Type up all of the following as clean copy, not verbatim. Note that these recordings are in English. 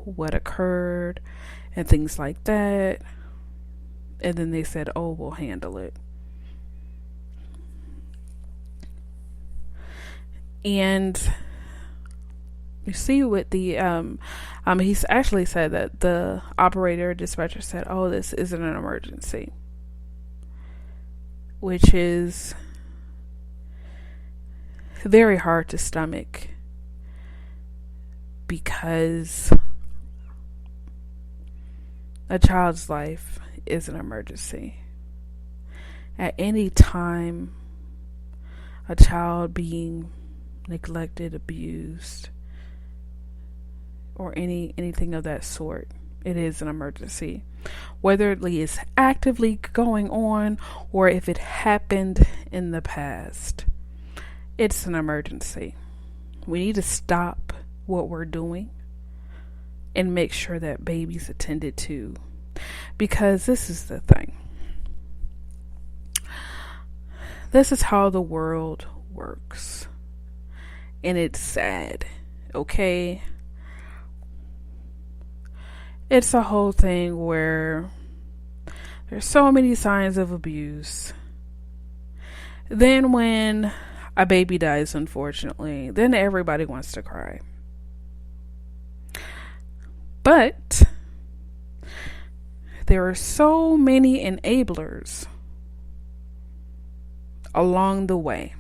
what occurred and things like that. And then they said, oh, we'll handle it. And you see with the he's actually said that the operator dispatcher said, oh, this isn't an emergency, which is very hard to stomach, because a child's life is an emergency. At any time, a child being neglected, abused, or anything of that sort, it is an emergency. Whether it is actively going on or if it happened in the past, it's an emergency. We need to stop what we're doing and make sure that baby's attended to, because this is the thing. This is how the world works, and it's sad, okay? It's a whole thing where there's so many signs of abuse. Then when a baby dies, unfortunately, then everybody wants to cry. But there are so many enablers along the way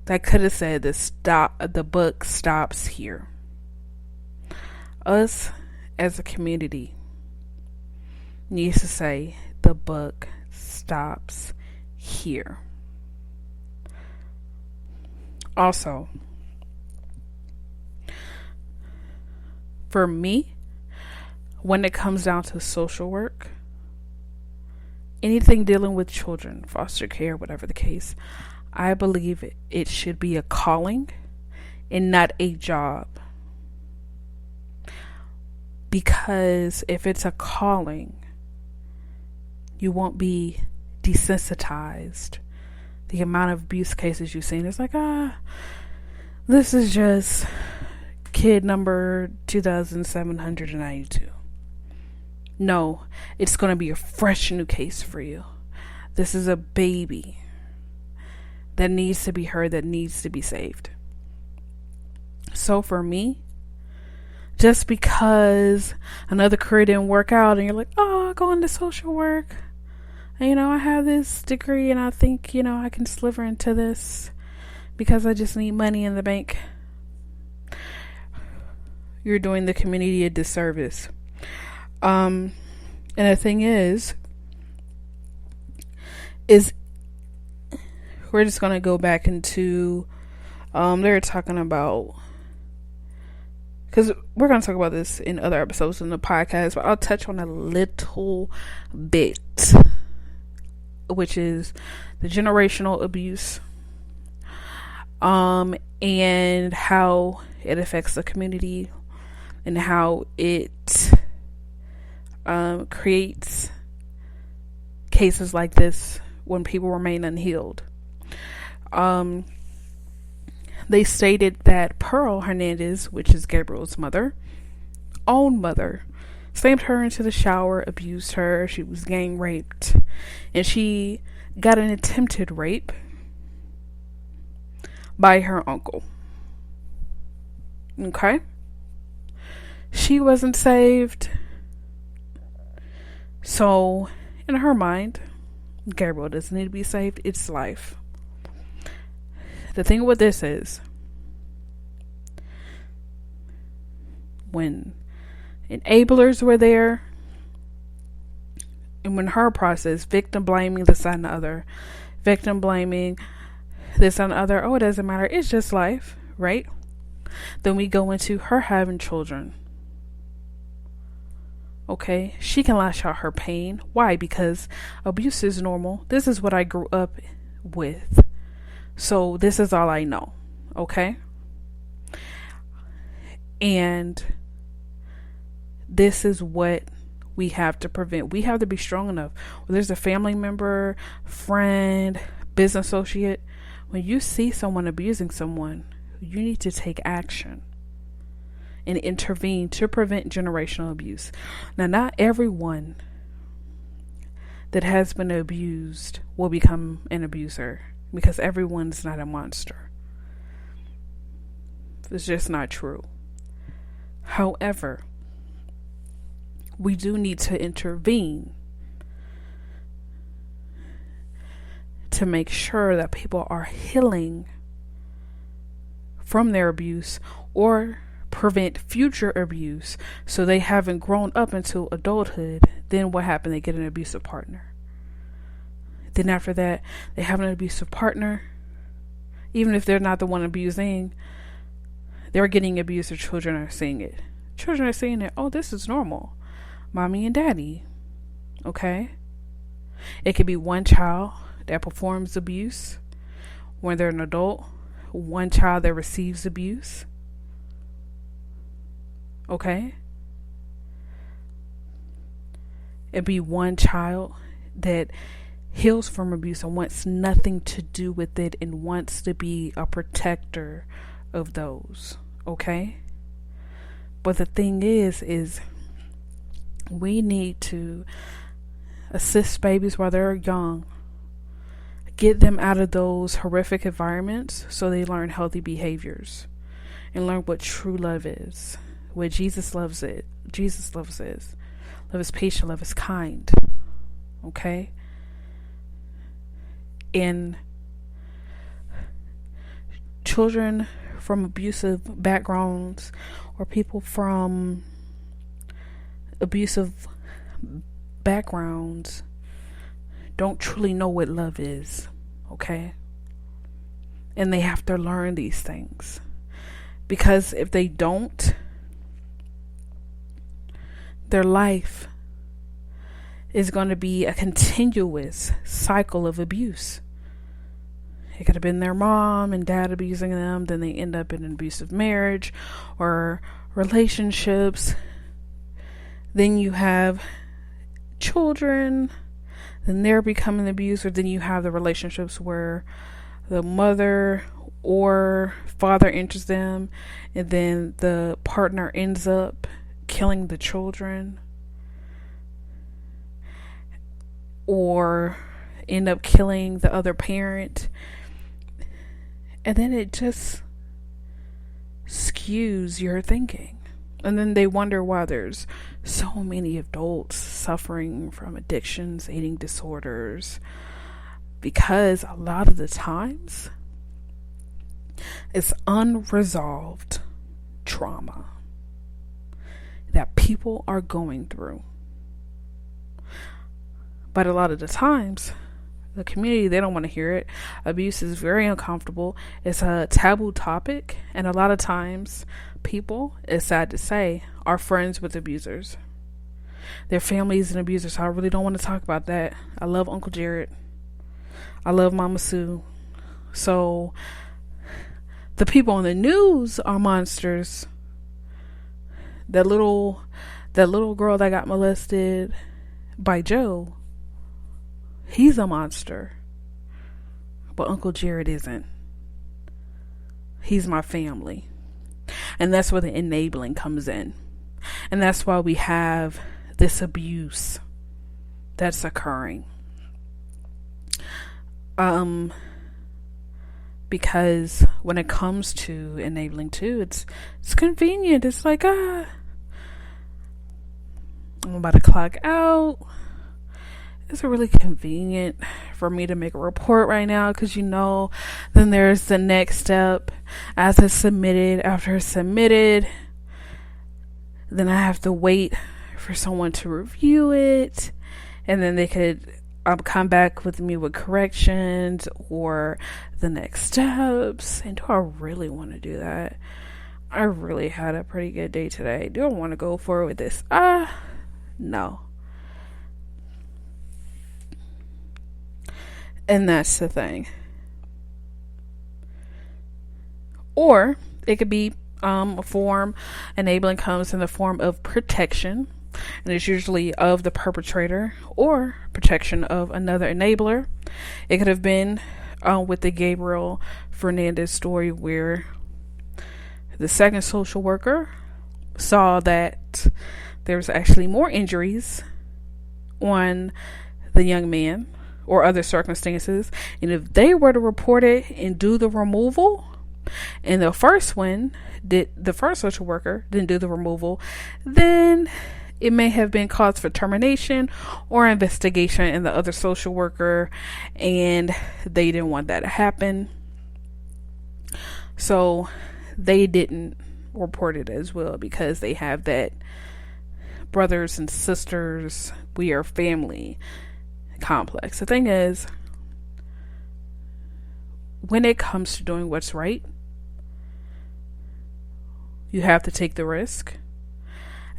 that could have said the buck stops here. Us as a community needs to say the buck stops here. Also, for me, when it comes down to social work, anything dealing with children, foster care, whatever the case, I believe it should be a calling and not a job. Because if it's a calling, you won't be desensitized. The amount of abuse cases you've seen is like, this is just kid number 2,792. No, it's going to be a fresh new case for you. This is a baby that needs to be heard, that needs to be saved. So for me, just because another career didn't work out and you're like, oh, I'll go into social work. And, I have this degree and I think, I can sliver into this because I just need money in the bank. You're doing the community a disservice. And the thing is we're just going to go back into, they're talking about, because we're going to talk about this in other episodes in the podcast, but I'll touch on a little bit, which is the generational abuse, and how it affects the community and how it creates cases like this when people remain unhealed. They stated that Pearl Hernandez, which is Gabriel's own mother, slammed her into the shower, abused her. She was gang raped, and she got an attempted rape by her uncle. Okay? She wasn't saved. So, in her mind, Gabriel doesn't need to be saved. It's life. The thing with this is, when enablers were there, and when her process, victim blaming this and the other, victim blaming this and the other, oh, it doesn't matter, it's just life, right? Then we go into her having children. Okay, she can lash out her pain. Why? Because abuse is normal. This is what I grew up with. So this is all I know. Okay? And this is what we have to prevent. We have to be strong enough. When there's a family member, friend, business associate, when you see someone abusing someone, you need to take action. and intervene to prevent generational abuse. Now, not everyone that has been abused will become an abuser, because everyone's not a monster. It's just not true. However, we do need to intervene to make sure that people are healing from their abuse, or prevent future abuse, so they haven't grown up into adulthood. Then what happened? They get an abusive partner. Then after that, they have an abusive partner. Even if they're not the one abusing, they're getting abused. Their children are seeing it. Children are seeing it. Oh, this is normal. Mommy and daddy. Okay? It could be one child that performs abuse when they're an adult. One child that receives abuse. Okay? It'd be one child that heals from abuse and wants nothing to do with it and wants to be a protector of those. Okay? But the thing is we need to assist babies while they're young. Get them out of those horrific environments so they learn healthy behaviors and learn what true love is. What Jesus loves it. Jesus loves is. Love is patient, love is kind. Okay? And children from abusive backgrounds or people from abusive backgrounds don't truly know what love is, okay? And they have to learn these things. Because if they don't, their life is going to be a continuous cycle of abuse. It could have been their mom and dad abusing them, then they end up in an abusive marriage or relationships. Then you have children, then they're becoming abused, or then you have the relationships where the mother or father enters them and then the partner ends up killing the children or end up killing the other parent. And then it just skews your thinking. And then they wonder why there's so many adults suffering from addictions, eating disorders, because a lot of the times it's unresolved trauma that people are going through. But a lot of the times, the community, they don't want to hear it. Abuse is very uncomfortable. It's a taboo topic. And a lot of times, people, it's sad to say, are friends with abusers. Their families and abusers. So I really don't want to talk about that. I love Uncle Jared. I love Mama Sue. So the people on the news are monsters. That little girl that got molested by Joe, he's a monster. But Uncle Jared isn't. He's my family. And that's where the enabling comes in. And that's why we have this abuse that's occurring. Because when it comes to enabling too, it's convenient. It's like, I'm about to clock out. It's really convenient for me to make a report right now, because then there's the next step. As it's submitted, after it's submitted, then I have to wait for someone to review it, and then they could come back with me with corrections or the next steps. And do I really want to do that? I really had a pretty good day today. Do I want to go forward with this? No. And that's the thing. Or it could be a form. Enabling comes in the form of protection, and it's usually of the perpetrator or protection of another enabler. It could have been with the Gabriel Fernandez story, where the second social worker saw that there was actually more injuries on the young man or other circumstances, and if they were to report it and do the removal, and the first social worker didn't do the removal, then it may have been cause for termination or investigation in the other social worker, and they didn't want that to happen, so they didn't report it as well, because they have that brothers and sisters, we are family complex. The thing is, when it comes to doing what's right, you have to take the risk,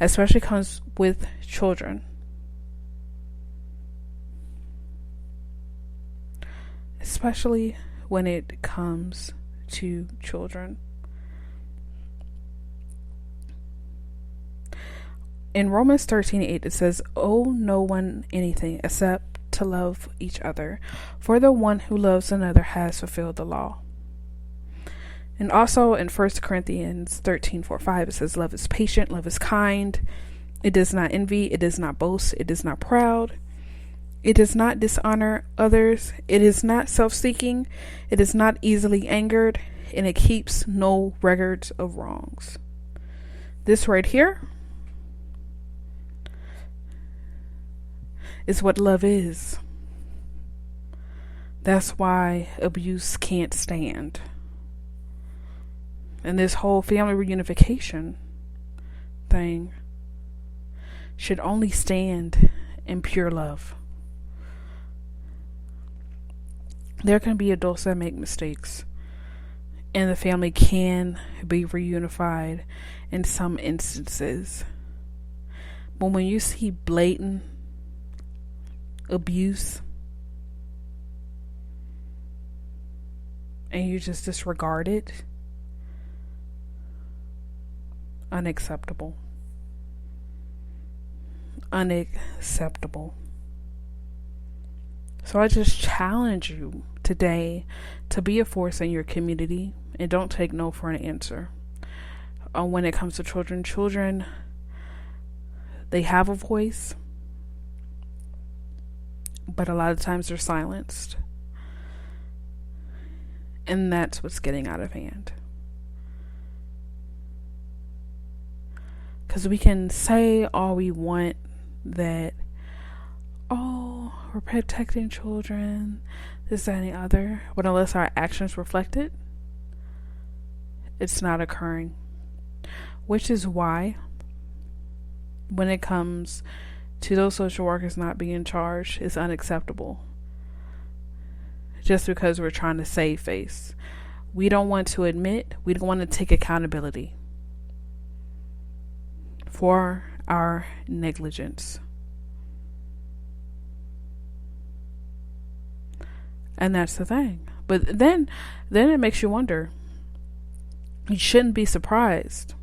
especially comes with children. Especially when it comes to children. In Romans 13:8, it says, "Owe no one anything except to love each other, for the one who loves another has fulfilled the law." And also in 1 Corinthians 13:4-5, it says, "Love is patient, love is kind. It does not envy, it does not boast, it is not proud. It does not dishonor others. It is not self-seeking. It is not easily angered, and it keeps no records of wrongs." This right here is what love is. That's why abuse can't stand. And this whole family reunification thing should only stand in pure love. There can be adults that make mistakes, and the family can be reunified in some instances. But when you see blatant abuse and you just disregard it, unacceptable. Unacceptable. So I just challenge you today to be a force in your community and don't take no for an answer. When it comes to children, they have a voice, but a lot of times they're silenced. And that's what's getting out of hand. Because we can say all we want that, oh, we're protecting children, this, that, and the other, but unless our actions reflect it, it's not occurring. Which is why, when it comes to those social workers not being charged, it's unacceptable. Just because we're trying to save face. We don't want to admit, we don't want to take accountability for our negligence. And that's the thing. But then it makes you wonder. You shouldn't be surprised,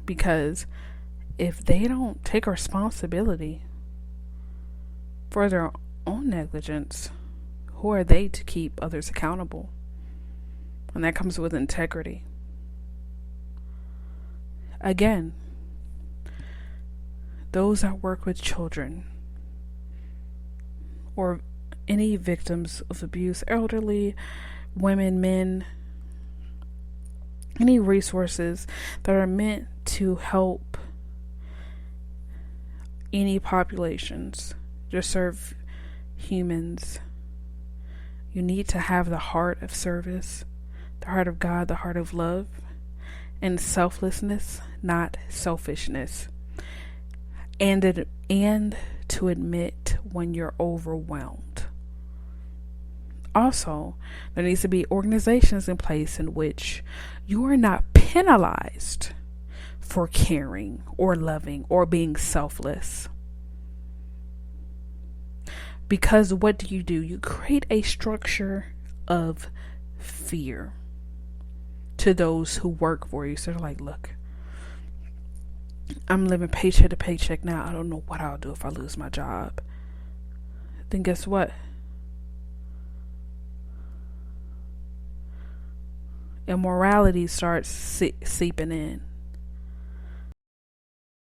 because if they don't take responsibility for their own negligence, who are they to keep others accountable? And that comes with integrity. Again, those that work with children or any victims of abuse, elderly, women, men, any resources that are meant to help any populations, just serve humans, you need to have the heart of service, the heart of God, the heart of love, and selflessness, not selfishness. And to admit when you're overwhelmed. Also, there needs to be organizations in place in which you are not penalized for caring or loving or being selfless. Because what do? You create a structure of fear to those who work for you. So they're like, look, I'm living paycheck to paycheck now. I don't know what I'll do if I lose my job. Then guess what? Immorality starts seeping in.